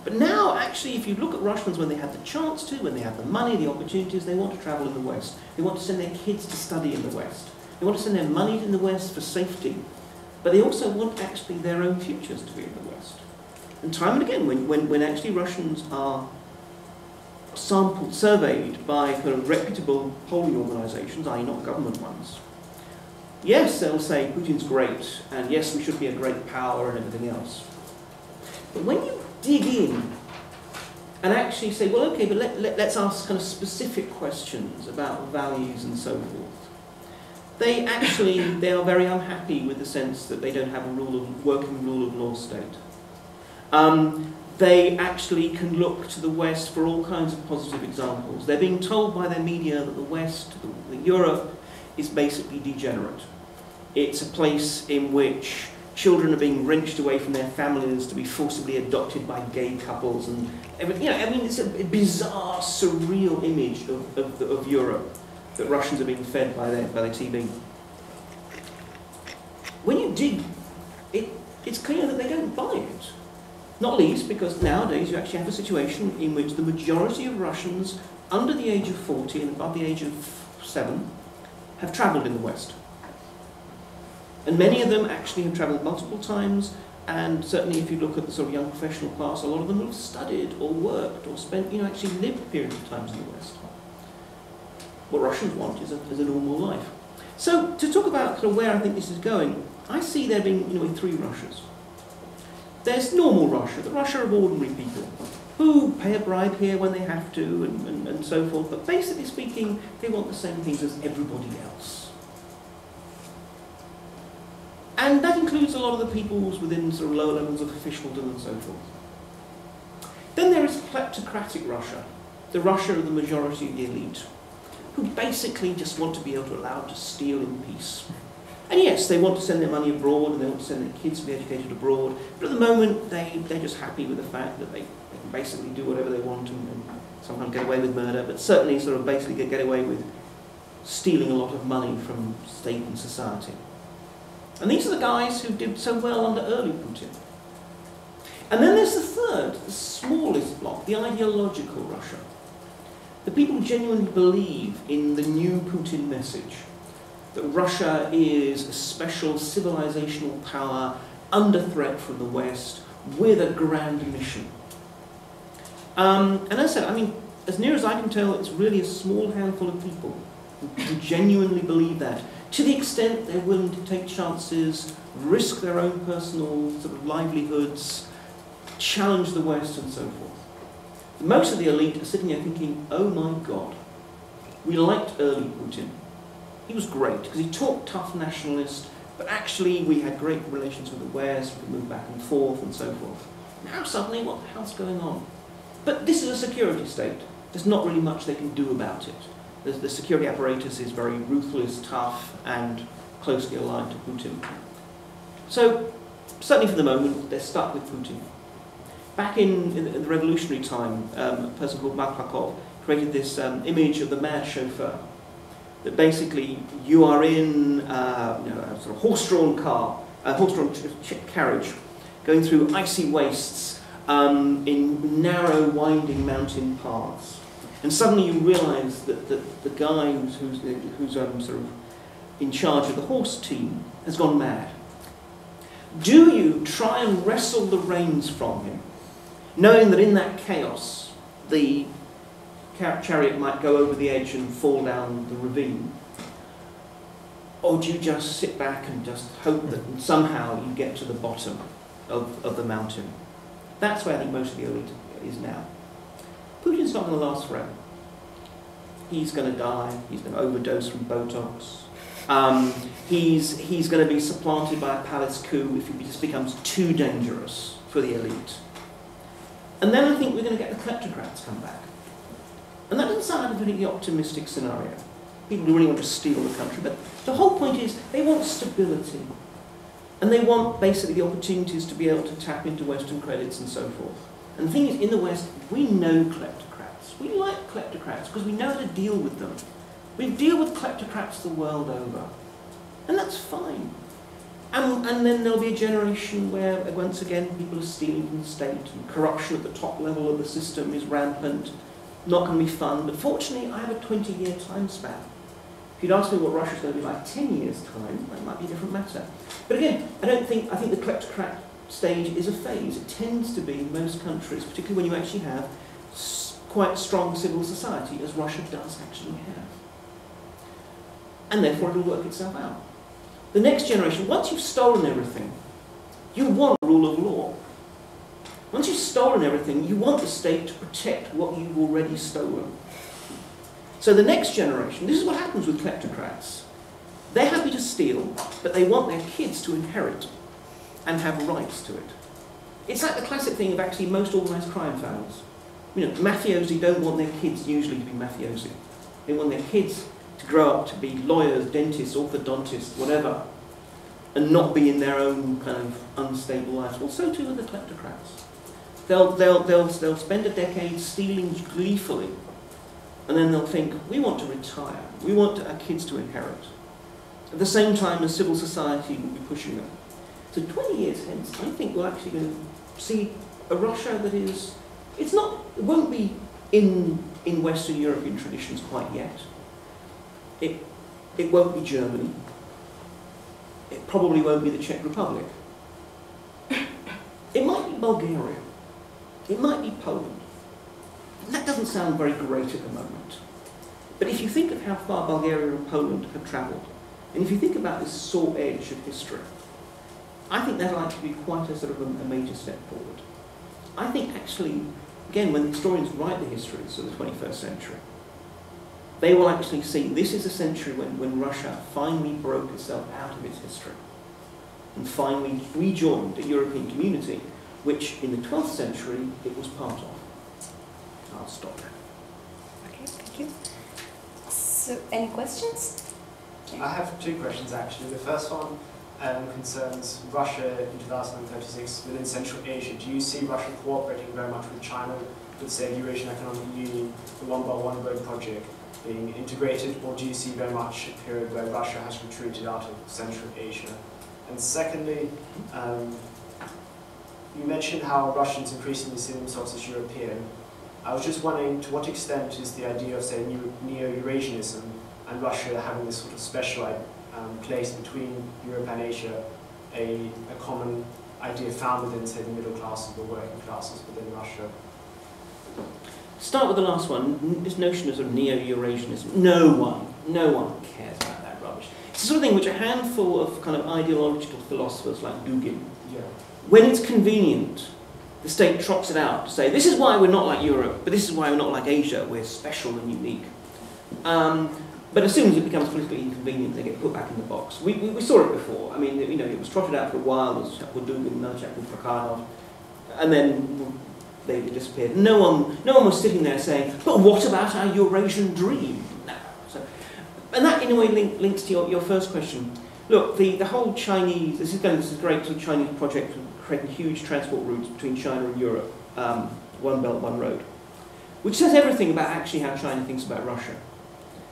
But now, actually, if you look at Russians when they have the chance to, when they have the money, the opportunities, they want to travel in the West. They want to send their kids to study in the West. They want to send their money in the West for safety. But they also want actually their own futures to be in the West. And time and again, when actually Russians are surveyed by kind of reputable polling organisations, i.e. not government ones, yes, they'll say Putin's great, and yes, we should be a great power and everything else. But when you dig in and actually say, well, okay, but let's ask kind of specific questions about values and so forth, they are very unhappy with the sense that they don't have a working rule of law state. They actually can look to the West for all kinds of positive examples. They're being told by their media that the West, Europe, is basically degenerate. It's a place in which children are being wrenched away from their families to be forcibly adopted by gay couples, and it's a bizarre, surreal image of Europe that Russians are being fed by their TV. When you dig, it's clear Not least because nowadays you actually have a situation in which the majority of Russians under the age of 40 and above the age of 7 have travelled in the West. And many of them actually have travelled multiple times, and certainly if you look at the sort of young professional class, a lot of them have studied or worked or spent, actually lived periods of times in the West. What Russians want is a normal life. So to talk about sort of where I think this is going, I see there being three Russias. There's normal Russia, the Russia of ordinary people, who pay a bribe here when they have to and so forth, but basically speaking, they want the same things as everybody else. And that includes a lot of the peoples within sort of lower levels of officialdom and so forth. Then there is kleptocratic Russia, the Russia of the majority of the elite, who basically just want to be able to allow to steal in peace. And yes, they want to send their money abroad and they want to send their kids to be educated abroad, but at the moment they're just happy with the fact that they can basically do whatever they want and sometimes get away with murder, but certainly sort of basically get away with stealing a lot of money from state and society. And these are the guys who did so well under early Putin. And then there's the third, the smallest block, the ideological Russia. The people who genuinely believe in the new Putin message, that Russia is a special civilizational power under threat from the West with a grand mission. And as I said, as near as I can tell, it's really a small handful of people who genuinely believe that, to the extent they're willing to take chances, risk their own personal sort of livelihoods, challenge the West and so forth. Most of the elite are sitting there thinking, oh my God, we liked early Putin. He was great, because he talked tough nationalist, but actually we had great relations with the West, we could move back and forth and so forth. Now suddenly, what the hell's going on? But this is a security state. There's not really much they can do about it. The security apparatus is very ruthless, tough, and closely aligned to Putin. So, certainly for the moment, they're stuck with Putin. Back in the revolutionary time, a person called Maklakov created this image of the mad chauffeur. That basically you are in a sort of horse-drawn car, a horse-drawn carriage, going through icy wastes in narrow, winding mountain paths, and suddenly you realise that the guy who's sort of in charge of the horse team has gone mad. Do you try and wrestle the reins from him, knowing that in that chaos the chariot might go over the edge and fall down the ravine? Or do you just sit back and just hope that somehow you get to the bottom of the mountain? That's where I think most of the elite is now. Putin's not going to last forever. He's going to die, he's going to overdose from Botox. He's going to be supplanted by a palace coup if he just becomes too dangerous for the elite. And then I think we're going to get the kleptocrats come back. And that doesn't sound like a particularly optimistic scenario. People who really want to steal the country, but the whole point is they want stability. And they want basically the opportunities to be able to tap into Western credits and so forth. And the thing is, in the West, we know kleptocrats. We like kleptocrats because we know how to deal with them. We deal with kleptocrats the world over. And that's fine. And then there'll be a generation where, once again, people are stealing from the state, and corruption at the top level of the system is rampant. Not going to be fun, but fortunately I have a 20-year time span. If you'd asked me what Russia's going to be like 10 years' time, that might be a different matter. But again, I think the kleptocrat stage is a phase. It tends to be in most countries, particularly when you actually have quite strong civil society, as Russia does actually have. And therefore it'll work itself out. The next generation, once you've stolen everything, you want rule of law. Once you've stolen everything, you want the state to protect what you've already stolen. So the next generation, this is what happens with kleptocrats. They're happy to steal, but they want their kids to inherit and have rights to it. It's like the classic thing of actually most organised crime families. Mafiosi don't want their kids usually to be mafiosi. They want their kids to grow up to be lawyers, dentists, orthodontists, whatever, and not be in their own kind of unstable lives. Well, so too with the kleptocrats. They'll spend a decade stealing gleefully, and then they'll think, we want to retire. We want our kids to inherit. At the same time as civil society will be pushing them. So 20 years hence, I think we're actually going to see a Russia that is, it won't be in Western European traditions quite yet. It won't be Germany. It probably won't be the Czech Republic. It might be Bulgaria. It might be Poland. And that doesn't sound very great at the moment. But if you think of how far Bulgaria and Poland have travelled, and if you think about this sore edge of history, I think that'll actually be quite a sort of a major step forward. I think actually, again, when historians write the histories of the 21st century, they will actually see this is a century when Russia finally broke itself out of its history and finally rejoined a European community, which in the 12th century it was part of. I'll stop there. Okay, thank you. So, any questions? I have two questions actually. The first one concerns Russia in 2036 within Central Asia. Do you see Russia cooperating very much with China, with say the Eurasian Economic Union, the One Belt One Road project being integrated, or do you see very much a period where Russia has retreated out of Central Asia? And secondly, you mentioned how Russians increasingly see themselves as European. I was just wondering to what extent is the idea of, say, Neo-Eurasianism and Russia having this sort of special place between Europe and Asia a common idea found within, say, the middle classes or working classes within Russia? Start with the last one, this notion of sort of neo-Eurasianism. No one cares about that rubbish. It's the sort of thing which a handful of kind of ideological philosophers like Dugin, when it's convenient, the state trots it out to say, this is why we're not like Europe, but this is why we're not like Asia, we're special and unique. But as soon as it becomes politically inconvenient, they get put back in the box. We saw it before. I mean, you know, it was trotted out for a while. There was a chap called Dugin, another chap called Prokhanov, and then they disappeared. No one was sitting there saying, but what about our Eurasian dream? No. So, and that, in a way, links to your first question. Look, the whole Chinese, this is a great sort of Chinese project for creating huge transport routes between China and Europe, One Belt, One Road, which says everything about actually how China thinks about Russia.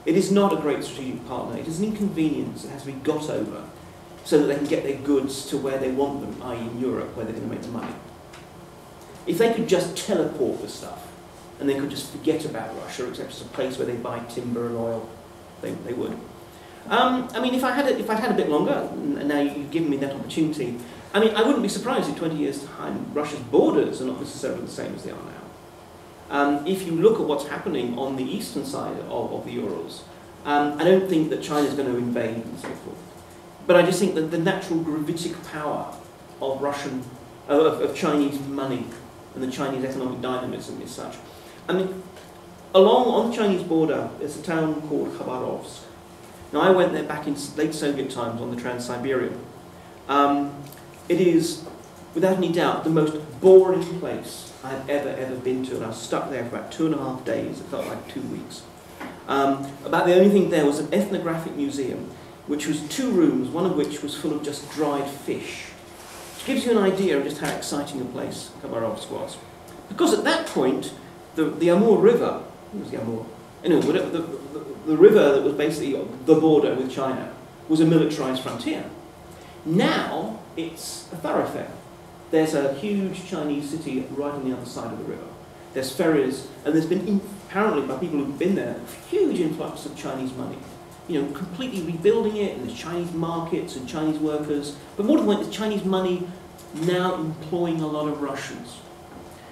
It is not a great strategic partner. It is an inconvenience that has to be got over so that they can get their goods to where they want them, i.e. in Europe, where they're going to make the money. If they could just teleport the stuff and they could just forget about Russia, except it's a place where they buy timber and oil, they would. I mean, if I'd had a bit longer, and now you've given me that opportunity, I mean, I wouldn't be surprised in 20 years' time Russia's borders are not necessarily the same as they are now. If you look at what's happening on the eastern side of the Urals, I don't think that China's going to invade and so forth. But I just think that the natural gravitic power of Chinese money and the Chinese economic dynamism is such. I mean, on the Chinese border, there's a town called Khabarovsk. Now, I went there back in late Soviet times on the Trans-Siberian. It is, without any doubt, the most boring place I've ever been to, and I was stuck there for about 2.5 days. It felt like 2 weeks. About the only thing there was an ethnographic museum, which was 2 rooms, one of which was full of just dried fish, which gives you an idea of just how exciting a place Khabarovsk was. Because at that point, the Amur River, what was the Amur? Anyway, whatever, the river that was basically the border with China was a militarized frontier. Now, it's a thoroughfare. There's a huge Chinese city right on the other side of the river. There's ferries, and there's been, apparently by people who've been there, a huge influx of Chinese money. You know, completely rebuilding it, and there's Chinese markets and Chinese workers. But more to the point, there's Chinese money now employing a lot of Russians.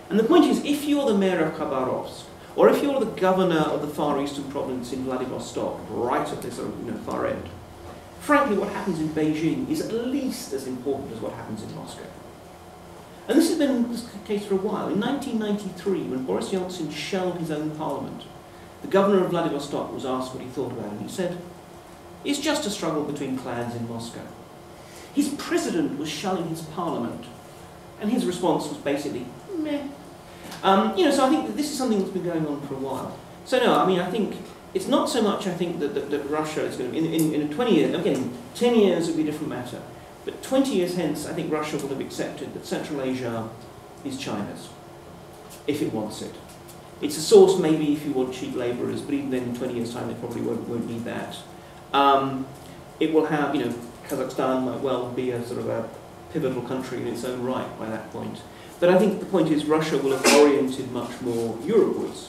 And the point is, if you're the mayor of Khabarovsk, or if you're the governor of the Far Eastern province in Vladivostok, right at this far end, frankly, what happens in Beijing is at least as important as what happens in Moscow. And this has been the case for a while. In 1993, when Boris Yeltsin shelled his own parliament, the governor of Vladivostok was asked what he thought about it, and he said, it's just a struggle between clans in Moscow. His president was shelling his parliament, and his response was basically, meh. So I think that this is something that's been going on for a while. So no, I mean, I think it's not so much, I think, that Russia is going to, in 20 years, again, 10 years would be a different matter. But 20 years hence, I think Russia will have accepted that Central Asia is China's, if it wants it. It's a source maybe if you want cheap labourers, but even then in 20 years' time they probably won't need that. It will have, Kazakhstan might well be a sort of a pivotal country in its own right by that point. But I think the point is Russia will have oriented much more Europewards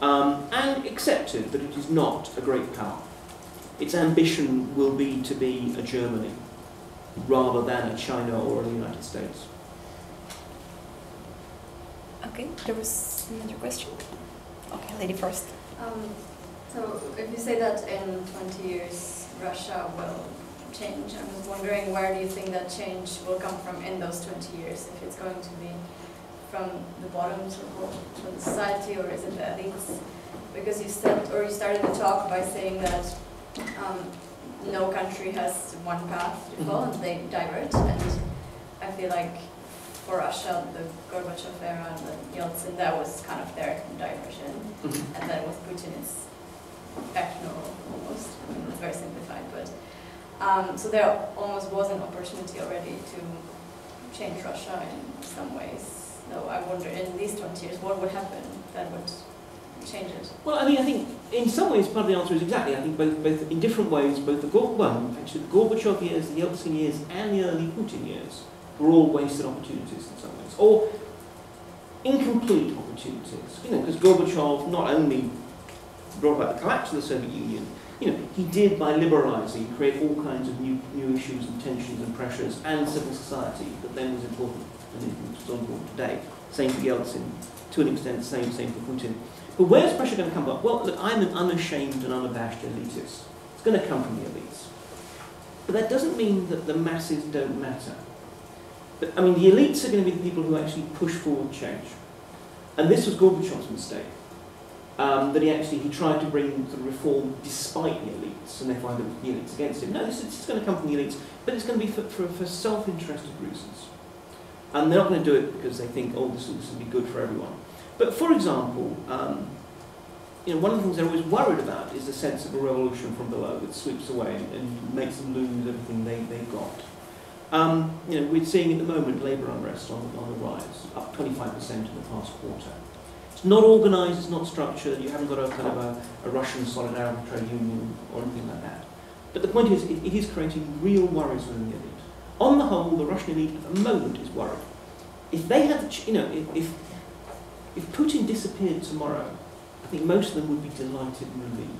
and accepted that it is not a great power. Its ambition will be to be a Germany rather than a China or a United States. Okay, there was another question. Okay, lady first. So if you say that in 20 years Russia will change, I was wondering where do you think that change will come from in those 20 years? If it's going to be from the bottom to the society, or is it the elites? Because you said, or you started the talk by saying that no country has one path to follow, and they diverge. And I feel like for Russia, the Gorbachev era and the Yeltsin, that was kind of their diversion. And then with Putin, it's back normal almost. I mean, it's very simplified, but so there almost was an opportunity already to change Russia in some ways. So I wonder, in these 20 years, what would happen that would change it? Well, I mean, I think in some ways part of the answer is exactly. I think both in different ways, both the Gorbachev years, the Yeltsin years, and the early Putin years were all wasted opportunities in some ways, or incomplete opportunities. You know, because Gorbachev not only brought about the collapse of the Soviet Union, you know, he did, by liberalising, create all kinds of new issues and tensions and pressures and civil society that then was important and is still important today. Same for Yeltsin, to an extent, same for Putin. But where's pressure going to come from? Well, look, I'm an unashamed and unabashed elitist. It's going to come from the elites. But that doesn't mean that the masses don't matter. But, I mean, the elites are going to be the people who actually push forward change. And this was Gorbachev's mistake. That he tried to bring the reform despite the elites, and therefore the elites against him. No, this is going to come from the elites, but it's going to be for self-interested reasons. And they're not going to do it because they think, oh, this will be good for everyone. But for example, you know, one of the things they're always worried about is the sense of a revolution from below that sweeps away and makes them lose everything they've got. You know, we're seeing at the moment labour unrest on the rise, up 25% in the past quarter. It's not organised, it's not structured, you haven't got a kind of a Russian solidarity trade union or anything like that. But the point is, it is creating real worries within the elite. On the whole, the Russian elite at the moment is worried. If they had, you know, if Putin disappeared tomorrow, I think most of them would be delighted and relieved.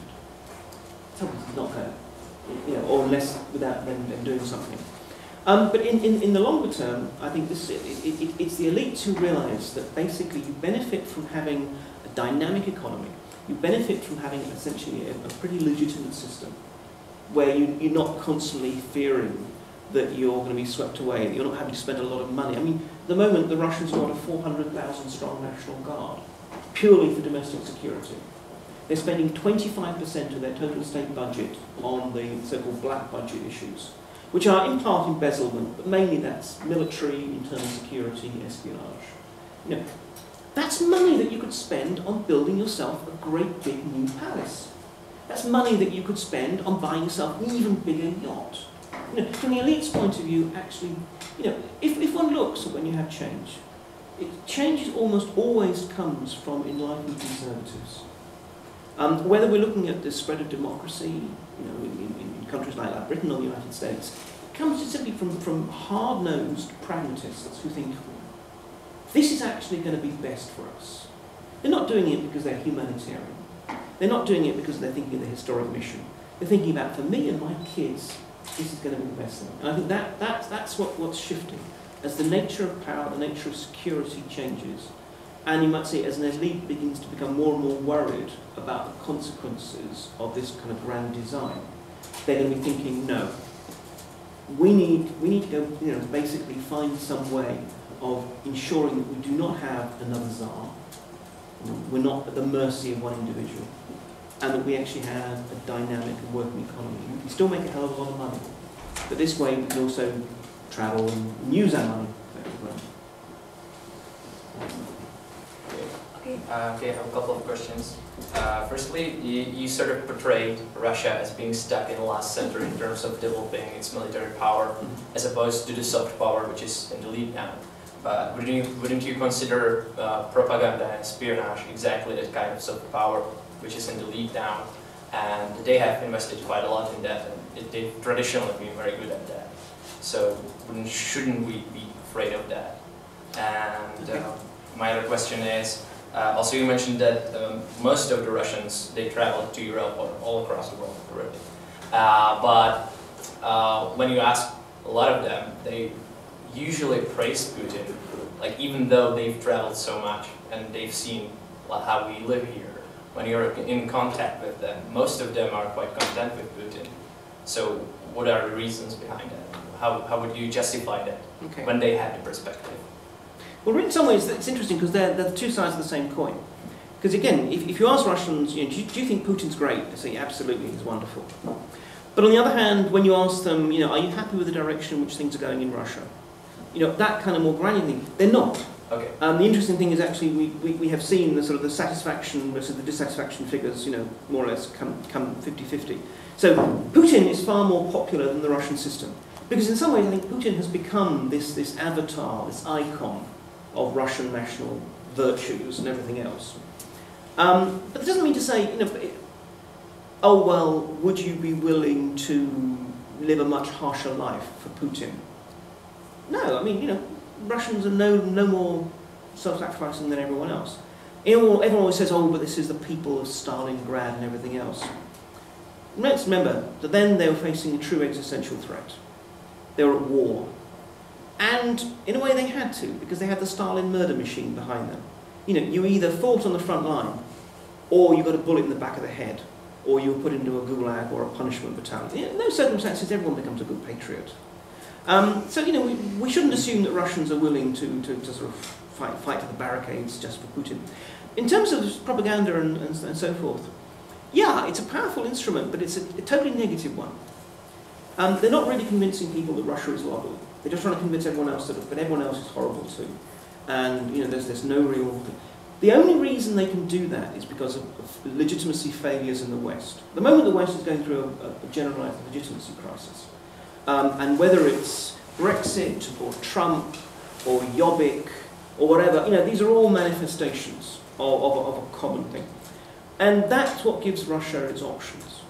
Something's not going to, you know, or unless without them doing something. But in the longer term, I think it's the elites who realise that basically you benefit from having a dynamic economy. You benefit from having essentially a pretty legitimate system where you're not constantly fearing that you're going to be swept away, that you're not having to spend a lot of money. I mean, at the moment, the Russians got a 400,000 strong National Guard, purely for domestic security. They're spending 25% of their total state budget on the so-called black budget issues, which are in part embezzlement, but mainly that's military, internal security, espionage. You know, that's money that you could spend on building yourself a great big new palace. That's money that you could spend on buying yourself an even bigger yacht. You know, from the elite's point of view, actually, you know, if one looks at when you have change, change almost always comes from enlightened conservatives. Whether we're looking at the spread of democracy, you know, in countries like Britain or the United States, it comes just simply from hard-nosed pragmatists who think, this is actually going to be best for us. They're not doing it because they're humanitarian. They're not doing it because they're thinking of the historic mission. They're thinking about, for me and my kids, this is going to be the best thing. And I think that's what's shifting. As the nature of power, the nature of security changes, and you might say as an elite begins to become more and more worried about the consequences of this kind of grand design, they're going to be thinking, no, we need to go, you know, basically find some way of ensuring that we do not have another Tsar. You know, we're not at the mercy of one individual, and that we actually have a dynamic and working economy. We can still make a hell of a lot of money, but this way we can also travel and use our money effectively. Okay, I have a couple of questions. Firstly, you sort of portrayed Russia as being stuck in the last century in terms of developing its military power, as opposed to the soft power which is in the lead now. But wouldn't you consider propaganda and espionage exactly that kind of soft power which is in the lead now? And they have invested quite a lot in that, and they've traditionally been very good at that. So shouldn't we be afraid of that? And my other question is, also you mentioned that most of the Russians, they travel to Europe or all across the world, really. But when you ask a lot of them, they usually praise Putin, like even though they've traveled so much and they've seen how we live here. When you're in contact with them, most of them are quite content with Putin. So what are the reasons behind that? How would you justify that when they had the perspective? Well, in some ways, it's interesting because they're the two sides of the same coin. Because again, if you ask Russians, do you think Putin's great? They say, absolutely, he's wonderful. But on the other hand, when you ask them, are you happy with the direction in which things are going in Russia? That kind of more granular thing, they're not. Okay. The interesting thing is actually we have seen the sort of the satisfaction versus the dissatisfaction figures, more or less come 50-50. So Putin is far more popular than the Russian system. Because in some ways I think Putin has become this avatar, this icon of Russian national virtues and everything else. But that doesn't mean to say, oh well, would you be willing to live a much harsher life for Putin? No, I mean, Russians are no more self-sacrificing than everyone else. Everyone always says, oh, but this is the people of Stalingrad and everything else. Let's remember that then they were facing a true existential threat. They were at war. And in a way they had to, because they had the Stalin murder machine behind them. You either fought on the front line, or you got a bullet in the back of the head, or you were put into a gulag or a punishment battalion. In those circumstances, everyone becomes a good patriot. So, we shouldn't assume that Russians are willing to sort of fight to the barricades just for Putin. In terms of propaganda and so forth, yeah, it's a powerful instrument, but it's a totally negative one. They're not really convincing people that Russia is lovely. They're just trying to convince everyone else that everyone else is horrible too. And, there's no real... The only reason they can do that is because of legitimacy failures in the West. The moment the West is going through a generalized legitimacy crisis, and whether it's Brexit or Trump or Jobbik or whatever, these are all manifestations of a common thing. And that's what gives Russia its options,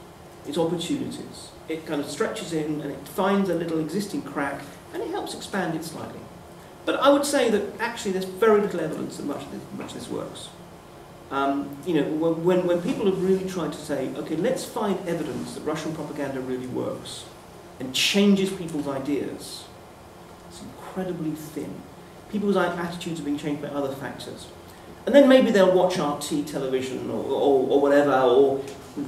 its opportunities. It kind of stretches in and it finds a little existing crack and it helps expand it slightly. But I would say that actually there's very little evidence that much of this works. When people have really tried to say, okay, let's find evidence that Russian propaganda really works and changes people's ideas, it's incredibly thin. People's attitudes are being changed by other factors. And then maybe they'll watch RT television or whatever, or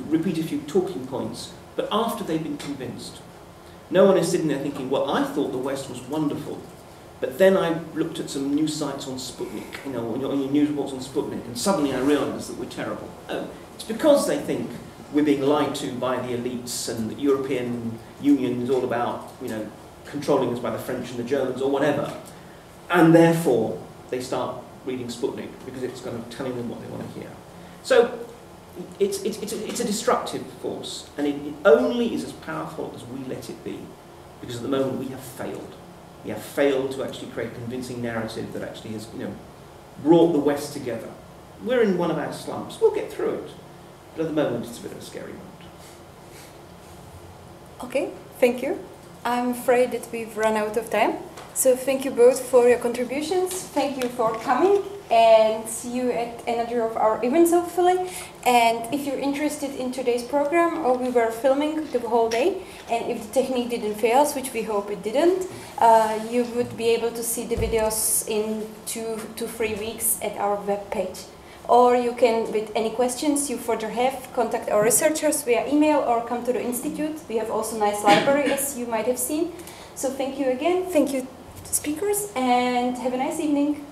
repeat a few talking points, but after they've been convinced. No one is sitting there thinking, well, I thought the West was wonderful, but then I looked at some news sites on Sputnik, on your news reports on Sputnik, and suddenly I realised that we're terrible. Oh, it's because they think we're being lied to by the elites, and the European Union is all about, controlling us by the French and the Germans or whatever. And therefore, they start reading Sputnik, because it's kind of telling them what they want to hear. So, it's a destructive force, and it only is as powerful as we let it be, because at the moment we have failed. We have failed to actually create a convincing narrative that actually has, brought the West together. We're in one of our slumps. We'll get through it. But at the moment, it's a bit of a scary moment. Okay, thank you. I'm afraid that we've run out of time. So thank you both for your contributions. Thank you for coming, and see you at another of our events, hopefully. And if you're interested in today's program, we were filming the whole day, and if the technique didn't fail us, which we hope it didn't, you would be able to see the videos in 2 to 3 weeks at our webpage. Or you can, with any questions you further have, contact our researchers via email or come to the Institute. We have also a nice library, as you might have seen. So thank you again, thank you speakers, and have a nice evening.